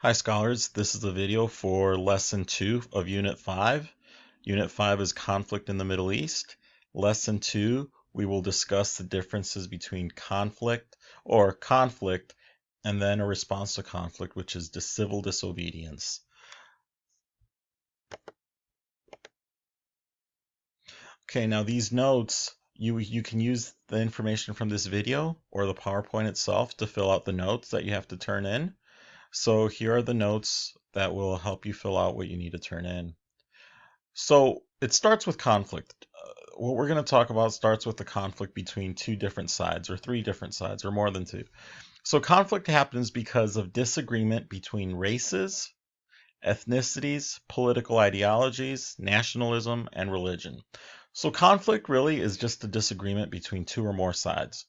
Hi scholars, this is a video for Lesson 2 of Unit 5. Unit 5 is Conflict in the Middle East. Lesson 2, we will discuss the differences between conflict and then a response to conflict, which is civil disobedience. Okay, now these notes, you can use the information from this video or the PowerPoint itself to fill out the notes that you have to turn in. So here are the notes that will help you fill out what you need to turn in. So it starts with conflict. What we're going to talk about starts with the conflict between two different sides, or three different sides, or more than two. So conflict happens because of disagreement between races, ethnicities, political ideologies, nationalism, and religion. So conflict really is just a disagreement between two or more sides.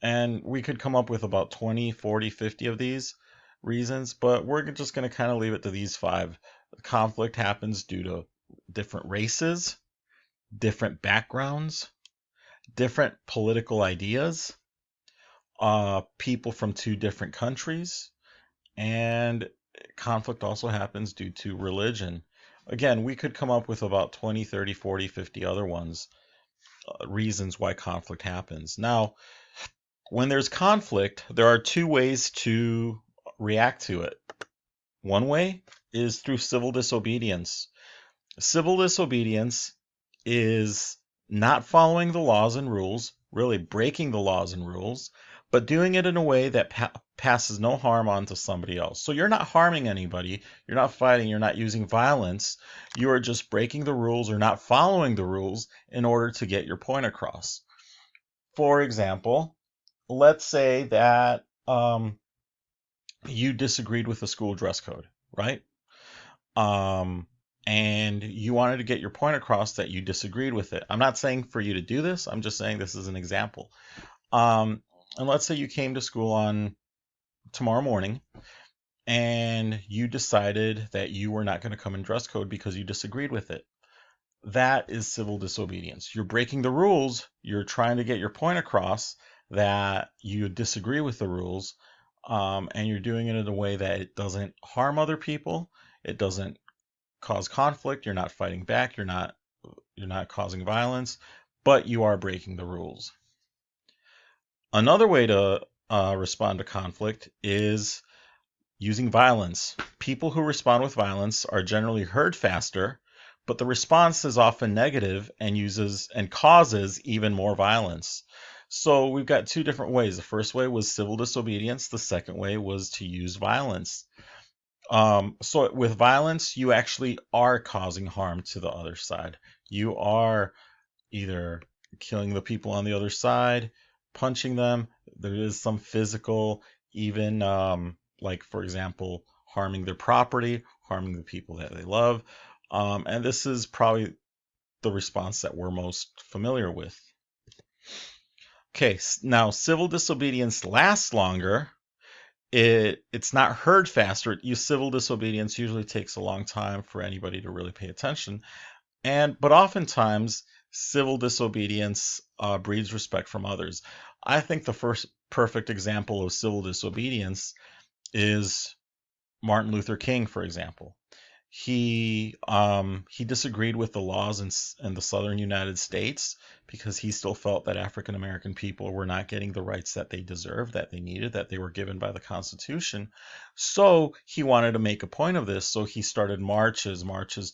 And we could come up with about 20, 40, 50 of these reasons, but we're just going to kind of leave it to these five. Conflict happens due to different races, different backgrounds, different political ideas, people from two different countries, and conflict also happens due to religion. Again, we could come up with about 20, 30, 40, 50 other ones, reasons why conflict happens. Now, when there's conflict, there are two ways to react to it. One way is through civil disobedience. Civil disobedience is not following the laws and rules, really breaking the laws and rules, but doing it in a way that passes no harm on to somebody else. So you're not harming anybody, you're not fighting, you're not using violence, you are just breaking the rules or not following the rules in order to get your point across. For example, let's say that you disagreed with the school dress code, right? And you wanted to get your point across that you disagreed with it. I'm not saying for you to do this. I'm just saying this is an example. And let's say you came to school on tomorrow morning and you decided that you were not going to come in dress code because you disagreed with it. That is civil disobedience. You're breaking the rules. You're trying to get your point across that you disagree with the rules, and you're doing it in a way that it doesn't harm other people. It doesn't cause conflict. You're not fighting back. You're not causing violence, but you are breaking the rules. Another way to respond to conflict is using violence. People who respond with violence are generally heard faster, but the response is often negative and causes even more violence. So we've got two different ways. The first way was civil disobedience. The second way was to use violence. So with violence, you actually are causing harm to the other side. You are either killing the people on the other side, punching them. There is some physical, even like, for example, harming their property, harming the people that they love. And this is probably the response that we're most familiar with. Okay, now civil disobedience lasts longer. It's not heard faster. Civil disobedience usually takes a long time for anybody to really pay attention. But oftentimes civil disobedience breeds respect from others. I think the first perfect example of civil disobedience is Martin Luther King, for example. He disagreed with the laws in the southern United States because he still felt that African American people were not getting the rights that they deserved, that they needed, that they were given by the Constitution. So he wanted to make a point of this. So he started marches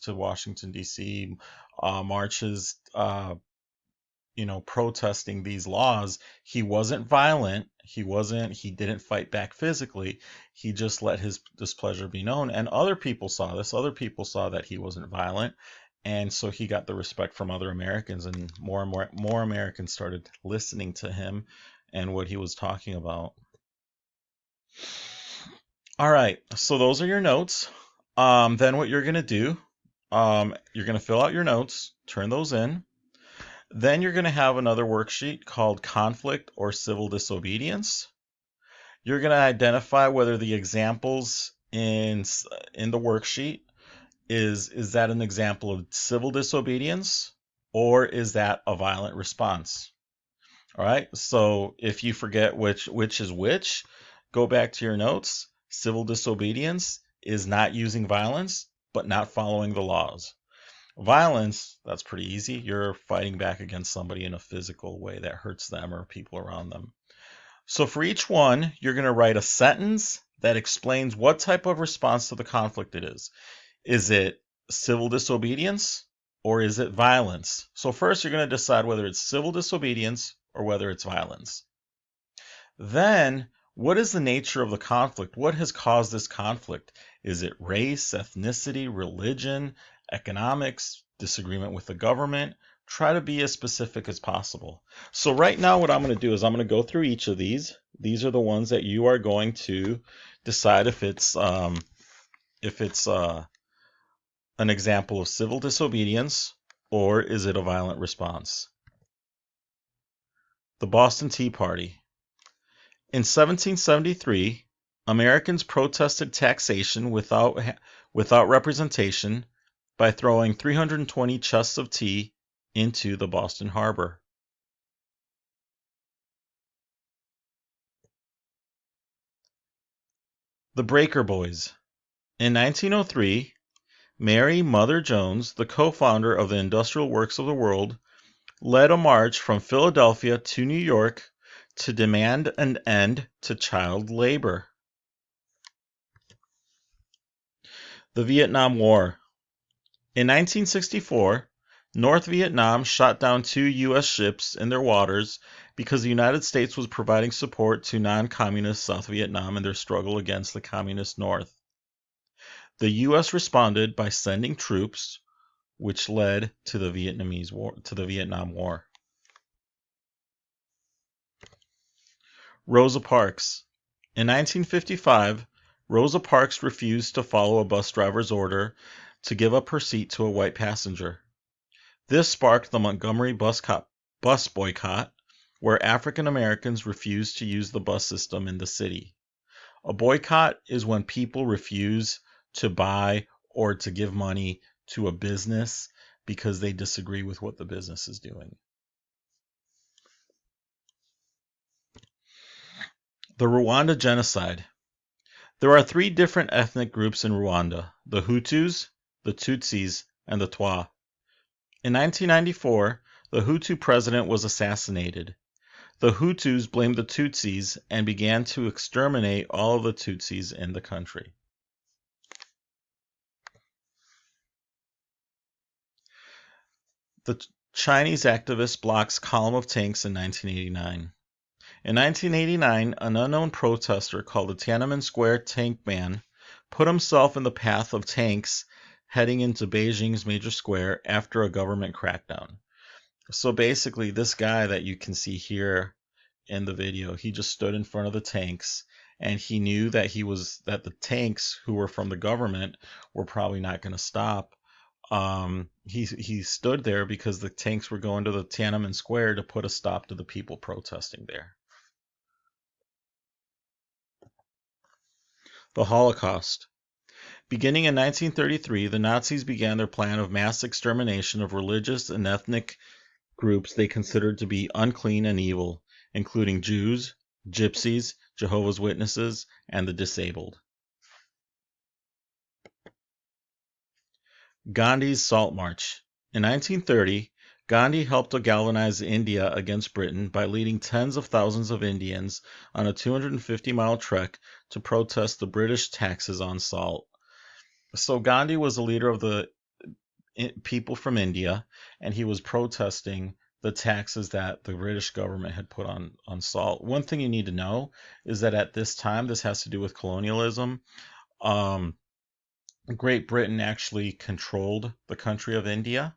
to Washington, D.C., marches, protesting these laws. He wasn't violent. He didn't fight back physically. He just let his displeasure be known. And other people saw this. Other people saw that he wasn't violent. And so he got the respect from other Americans, and more Americans started listening to him and what he was talking about. All right, so those are your notes. Then what you're going to do, you're going to fill out your notes, turn those in. Then you're going to have another worksheet called Conflict or Civil Disobedience. You're going to identify whether the examples in the worksheet is that an example of civil disobedience or is that a violent response? All right. So if you forget which is which, go back to your notes. Civil disobedience is not using violence, but not following the laws. Violence, that's pretty easy. You're fighting back against somebody in a physical way that hurts them or people around them. So for each one, you're going to write a sentence that explains what type of response to the conflict it is. Is it civil disobedience or is it violence? So first, you're going to decide whether it's civil disobedience or whether it's violence. Then, what is the nature of the conflict? What has caused this conflict? Is it race, ethnicity, religion, economics, disagreement with the government? Try to be as specific as possible. So right now what I'm going to do is I'm going to go through each of these. These are the ones that you are going to decide if it's an example of civil disobedience or is it a violent response. The Boston Tea Party. In 1773, Americans protested taxation without representation by throwing 320 chests of tea into the Boston Harbor. The Breaker Boys. In 1903, Mary Mother Jones, the co-founder of the Industrial Works of the World, led a march from Philadelphia to New York to demand an end to child labor. The Vietnam War. In 1964, North Vietnam shot down 2 U.S. ships in their waters because the United States was providing support to non-communist South Vietnam in their struggle against the communist North. The U.S. responded by sending troops, which led to the Vietnam War. Rosa Parks. In 1955, Rosa Parks refused to follow a bus driver's order to give up her seat to a white passenger. This sparked the Montgomery bus boycott, where African Americans refused to use the bus system in the city. A boycott is when people refuse to buy or to give money to a business because they disagree with what the business is doing. The Rwanda genocide. There are 3 different ethnic groups in Rwanda: the Hutus, the Tutsis, and the Twa. In 1994, the Hutu president was assassinated. The Hutus blamed the Tutsis and began to exterminate all of the Tutsis in the country. The Chinese activist blocks column of tanks in 1989. In 1989, an unknown protester called the Tiananmen Square Tank Man put himself in the path of tanks heading into Beijing's major square after a government crackdown. So basically, this guy that you can see here in the video, he just stood in front of the tanks and he knew that the tanks who were from the government were probably not going to stop. He stood there because the tanks were going to the Tiananmen Square to put a stop to the people protesting there. The Holocaust. Beginning in 1933, the Nazis began their plan of mass extermination of religious and ethnic groups they considered to be unclean and evil, including Jews, Gypsies, Jehovah's Witnesses, and the disabled. Gandhi's Salt March. In 1930, Gandhi helped to galvanize India against Britain by leading tens of thousands of Indians on a 250-mile trek to protest the British taxes on salt. So Gandhi was a leader of the people from India, and he was protesting the taxes that the British government had put on salt. One thing you need to know is that at this time, this has to do with colonialism. Great Britain actually controlled the country of India.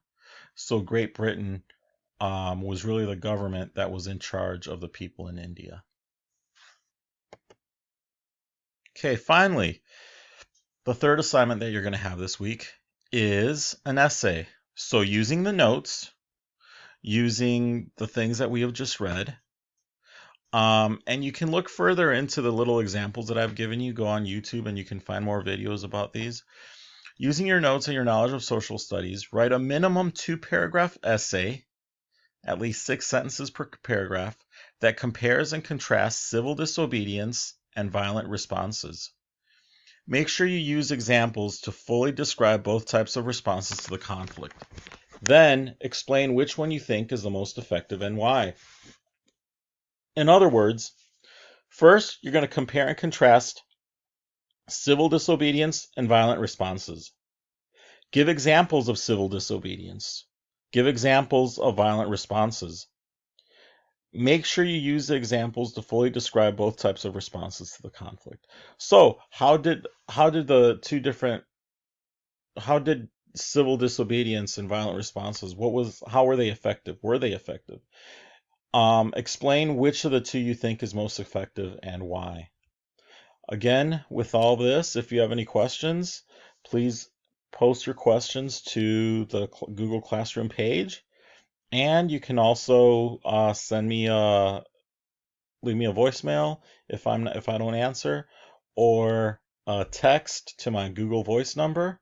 So Great Britain was really the government that was in charge of the people in India. Okay, finally, the third assignment that you're going to have this week is an essay. So using the notes, using the things that we have just read, and you can look further into the little examples that I've given you. Go on YouTube and you can find more videos about these. Using your notes and your knowledge of social studies, write a minimum 2-paragraph essay, at least 6 sentences per paragraph, that compares and contrasts civil disobedience and violent responses. Make sure you use examples to fully describe both types of responses to the conflict. Then explain which one you think is the most effective and why. In other words, first, you're going to compare and contrast civil disobedience and violent responses. Give examples of civil disobedience. Give examples of violent responses. Make sure you use the examples to fully describe both types of responses to the conflict. So, how did civil disobedience and violent responses, how were they effective? Were they effective? Explain which of the two you think is most effective and why. Again, with all this, if you have any questions, please post your questions to the Google Classroom page, and you can also leave me a voicemail if I don't answer, or a text to my Google Voice number.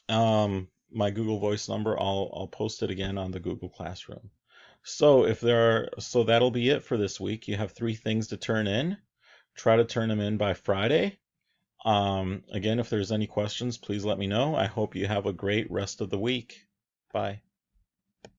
My Google Voice number, I'll post it again on the Google Classroom. So that'll be it for this week. You have 3 things to turn in. Try to turn them in by Friday. Again, if there's any questions, please let me know. I hope you have a great rest of the week. Bye.